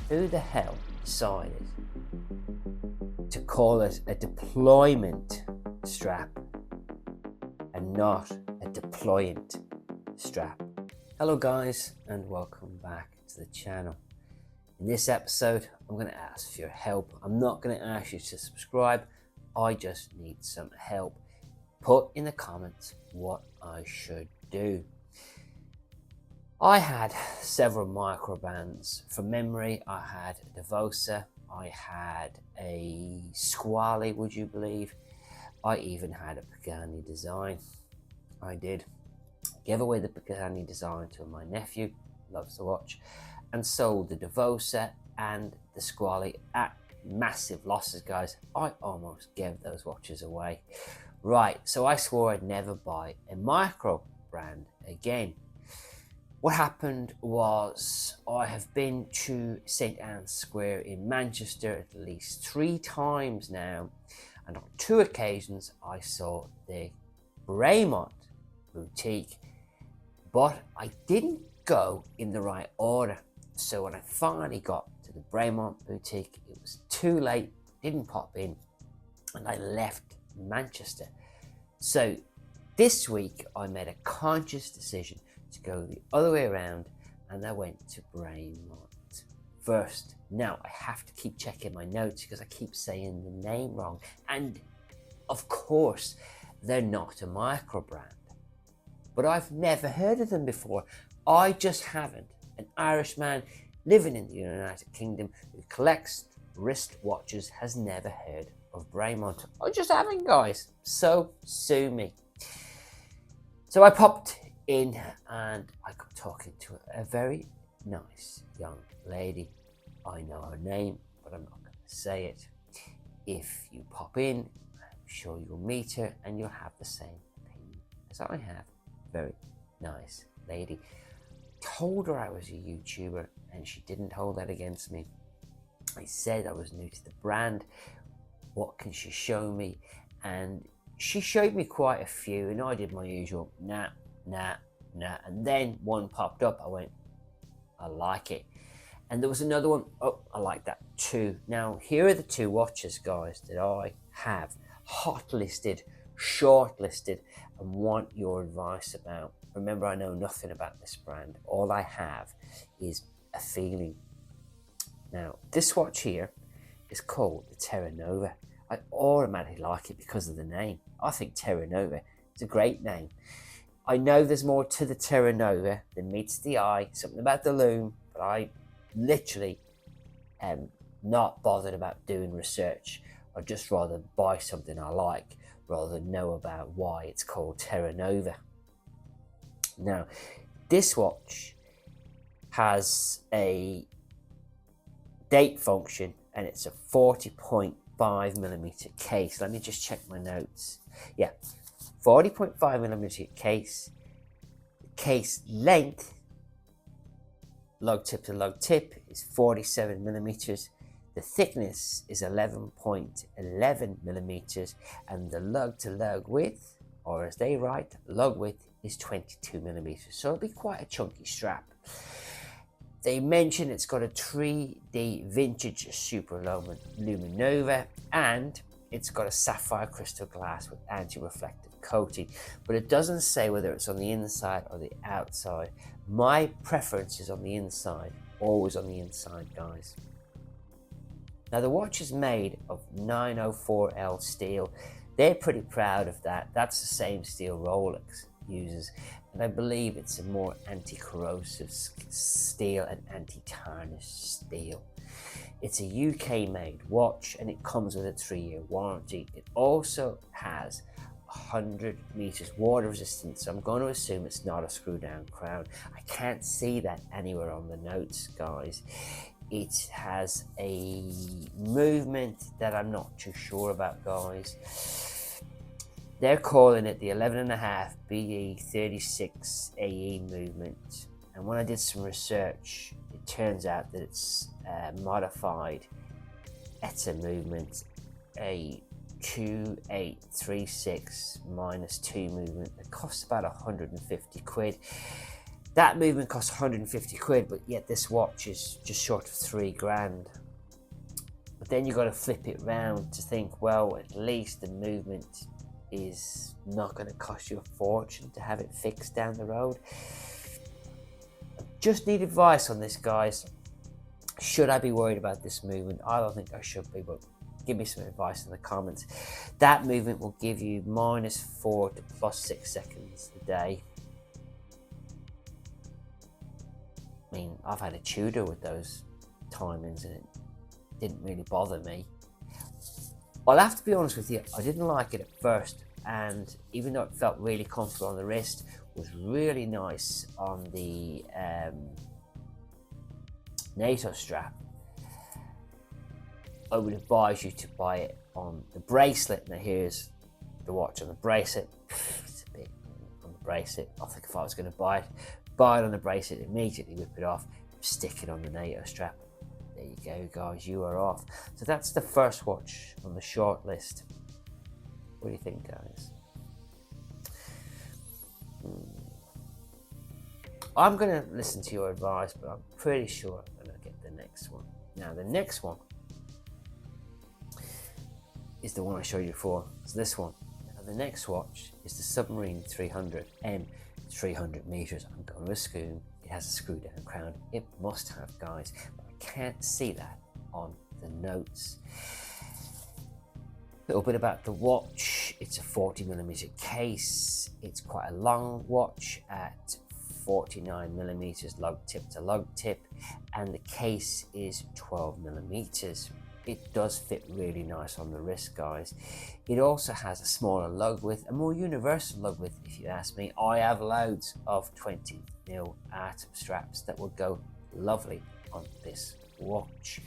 Who the hell decided to call it a deployment strap and not a deployant strap? Hello guys, and welcome back to the channel. In this episode, I'm going to ask for your help. I'm not going to ask you to subscribe. I just need some help. Put in the comments what I should do. I had several microbands. From memory, I had a Devosa, I had a Squally, would you believe? I even had a Pagani design. I did. Gave away the Pagani design to my nephew, loves to watch, and sold the Devosa and the Squally at massive losses, guys. I almost gave those watches away. Right, so I swore I'd never buy a micro brand again. What happened was I have been to St Anne's Square in Manchester at least 3 times now, and on 2 occasions I saw the Bremont boutique, but I didn't go in the right order. So when I finally got to the Bremont boutique, it was too late, didn't pop in, and I left Manchester. So this week I made a conscious decision to go the other way around, and I went to Bremont first. Now I have to keep checking my notes because I keep saying the name wrong, and of course they're not a micro brand, but I've never heard of them before. I just haven't. An Irishman living in the United Kingdom who collects wristwatches has never heard of Bremont. I just haven't, guys, so sue me. So I popped in and I got talking to a very nice young lady. I know her name, but I'm not going to say it. If you pop in, I'm sure you'll meet her and you'll have the same opinion as I have. Very nice lady. Told her I was a YouTuber and she didn't hold that against me. I said I was new to the brand. What can she show me? And she showed me quite a few, and I did my usual nah. And then one popped up. I went, I like it. And there was another one. Oh, I like that too. Now, here are the 2 watches, guys, that I have hot listed, short listed, and want your advice about. Remember, I know nothing about this brand. All I have is a feeling. Now, this watch here is called the Teranova. I automatically like it because of the name. I think Teranova is a great name. I know there's more to the Teranova than meets the eye, something about the loom, but I literally am not bothered about doing research. I'd just rather buy something I like rather than know about why it's called Teranova. Now, this watch has a date function and it's a 40.5mm case. Let me just check my notes. Yeah, 40.5mm case. Case length, lug tip to lug tip, is 47mm. The thickness is 11.11mm, and the lug to lug width, or as they write, lug width, is 22mm. So it'll be quite a chunky strap. They mention it's got a 3D vintage super luminova, and it's got a sapphire crystal glass with anti-reflective coating, but it doesn't say whether it's on the inside or the outside. My preference is on the inside, always on the inside, guys. Now the watch is made of 904L steel. They're pretty proud of that. That's the same steel Rolex uses, and I believe it's a more anti-corrosive steel and anti-tarnish steel. It's a UK made watch and it comes with a 3-year warranty. It also has 100 meters water resistance, so I'm going to assume it's not a screw down crown. I can't see that anywhere on the notes, guys. It has a movement that I'm not too sure about, guys. They're calling it the 11.5 BE36 AE movement, and when I did some research, it turns out that it's modified ETA movement, a 2836 -2 movement that costs about 150 quid. That movement costs 150 quid, but yet this watch is just short of 3 grand. But then you've got to flip it round to think, well, at least the movement is not going to cost you a fortune to have it fixed down the road. Just need advice on this, guys. Should I be worried about this movement? I don't think I should be, but give me some advice in the comments. That movement will give you -4 to +6 seconds a day. I mean, I've had a Tudor with those timings and it didn't really bother me. I'll have to be honest with you, I didn't like it at first, and even though it felt really comfortable on the wrist, it was really nice on the NATO strap. I would advise you to buy it on the bracelet. Now here's the watch on the bracelet. It's a bit on the bracelet. I think if I was going to buy it on the bracelet, immediately whip it off, stick it on the NATO strap. There you go, guys, you are off. So that's the first watch on the short list. What do you think, guys? I'm going to listen to your advice, but I'm pretty sure I'm going to get the next one. Now, the next one is the one I showed you before. It's this one. Now, the next watch is the Submarine 300 M, 300 meters. I'm going to assume it has a screw down crown. It must have, guys, but I can't see that on the notes. A little bit about the watch. It's a 40mm case. It's quite a long watch at 49mm lug tip to lug tip, and the case is 12mm. It does fit really nice on the wrist, guys. It also has a smaller lug width, a more universal lug width if you ask me. I have loads of 20mm atom straps that would go lovely on this watch.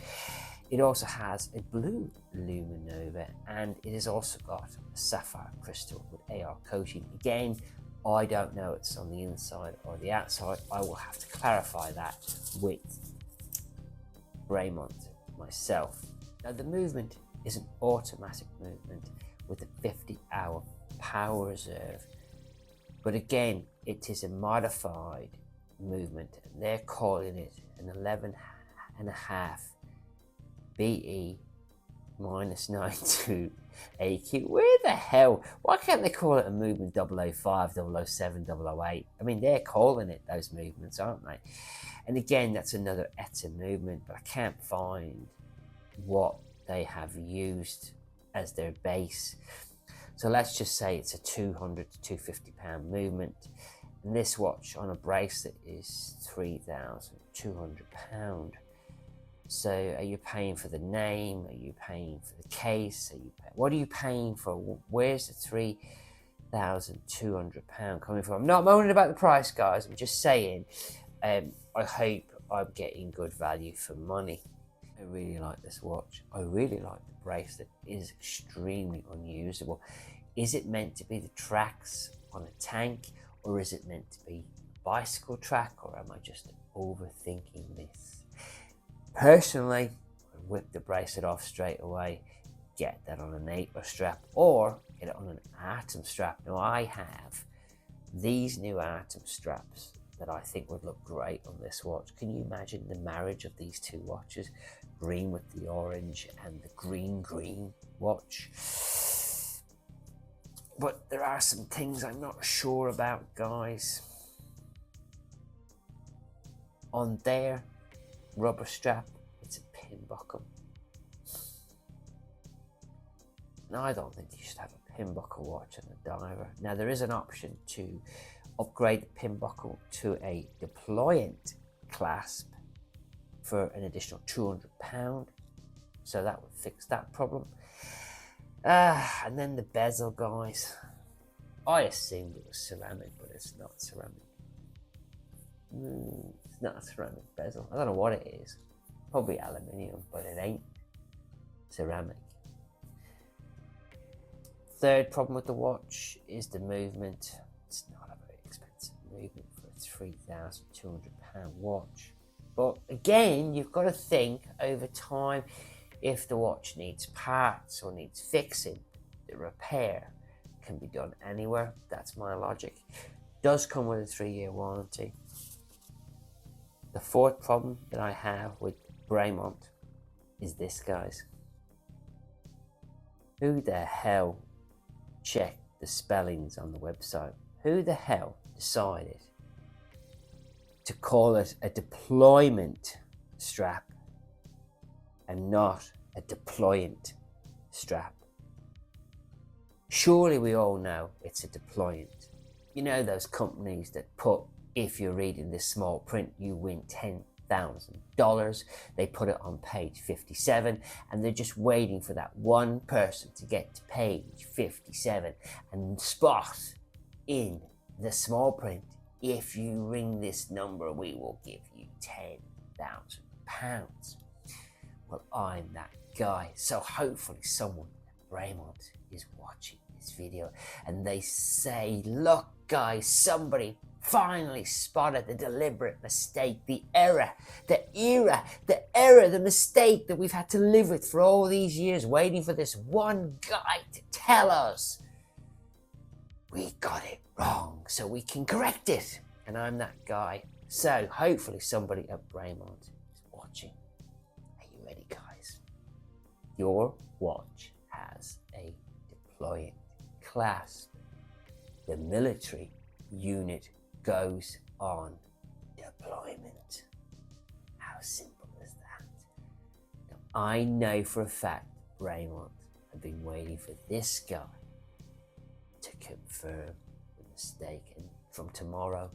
It also has a blue Luminova, and it has also got a sapphire crystal with AR coating. Again, I don't know it's on the inside or the outside. I will have to clarify that with Bremont myself. Now, the movement is an automatic movement with a 50-hour power reserve, but again, it is a modified movement, and they're calling it an 11.5 BE -92 AQ. Where the hell? Why can't they call it a movement 005, 007, 008? I mean, they're calling it those movements, aren't they? And again, that's another ETA movement, but I can't find what they have used as their base. So let's just say it's a 200 to 250 pound movement, and this watch on a bracelet is 3,200 pound. So are you paying for the name? Are you paying for the case? What are you paying for? Where's the 3,200 pound coming from? I'm not moaning about the price, guys. I'm just saying, I hope I'm getting good value for money. I really like this watch. I really like the bracelet. It is extremely unusable. Is it meant to be the tracks on a tank, or is it meant to be a bicycle track, or am I just overthinking this? Personally, I whip the bracelet off straight away, get that on a NATO strap, or get it on an atom strap. Now, I have these new atom straps that I think would look great on this watch. Can you imagine the marriage of these two watches? Green with the orange and the green watch. But there are some things I'm not sure about, guys. On their rubber strap, it's a pin buckle. Now, I don't think you should have a pin buckle watch on a diver. Now, there is an option to upgrade the pin buckle to a Deployant clasp for an additional £200, so that would fix that problem. And then the bezel, guys. I assumed it was ceramic, but it's not ceramic. It's not a ceramic bezel. I don't know what it is. Probably aluminium, but it ain't ceramic. Third problem with the watch is the movement. It's not a very expensive movement for a £3,200 watch. But again, you've got to think over time, if the watch needs parts or needs fixing, the repair can be done anywhere. That's my logic. Does come with a 3-year warranty. The fourth problem that I have with Bremont is this, guys. Who the hell checked the spellings on the website? Who the hell decided to call it a deployment strap and not a deployant strap? Surely we all know it's a deployant. You know those companies that put, if you're reading this small print, you win $10,000. They put it on page 57 and they're just waiting for that one person to get to page 57 and spot in the small print, if you ring this number, we will give you £10,000. Well, I'm that guy. So hopefully someone at Bremont is watching this video and they say, look guys, somebody finally spotted the deliberate mistake, the mistake that we've had to live with for all these years, waiting for this one guy to tell us we got it wrong so we can correct it. And I'm that guy. So hopefully somebody at Bremont is watching. Are you ready, guys? Your watch has a deployant clasp. The military unit goes on deployment. How simple is that? Now, I know for a fact Bremont have been waiting for this guy to confirm the mistake, and from tomorrow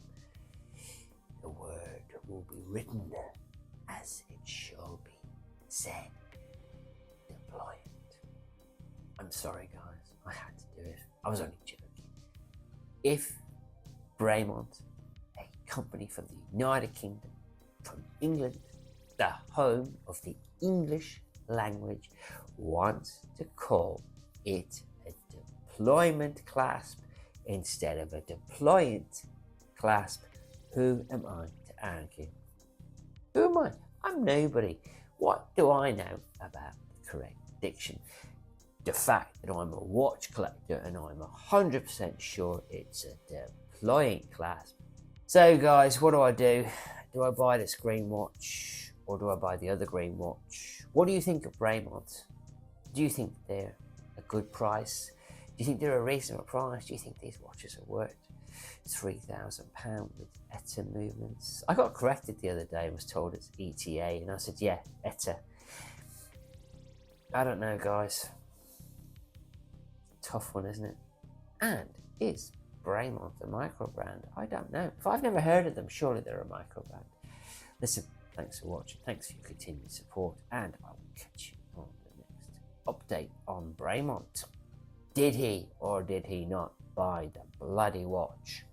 the word will be written as it shall be said. Deployant. I'm sorry guys, I had to do it. I was only joking. If Bremont, a company from the United Kingdom, from England, the home of the English language, wants to call it a deployment clasp instead of a deployant clasp, who am I to argue? Who am I? I'm nobody. What do I know about the correct diction? The fact that I'm a watch collector and I'm 100% sure it's a deployant clasp. So guys, what do? Do I buy this green watch or do I buy the other green watch? What do you think of Bremont? Do you think they're a good price? Do you think they're a reasonable price? Do you think these watches are worth £3,000 with ETA movements? I got corrected the other day and was told it's ETA, and I said, yeah, ETA. I don't know, guys. Tough one, isn't it? And is Bremont a micro brand? I don't know. If I've never heard of them, surely they're a micro brand. Listen, thanks for watching. Thanks for your continued support, and I will catch you on the next update on Bremont. Did he or did he not buy the bloody watch?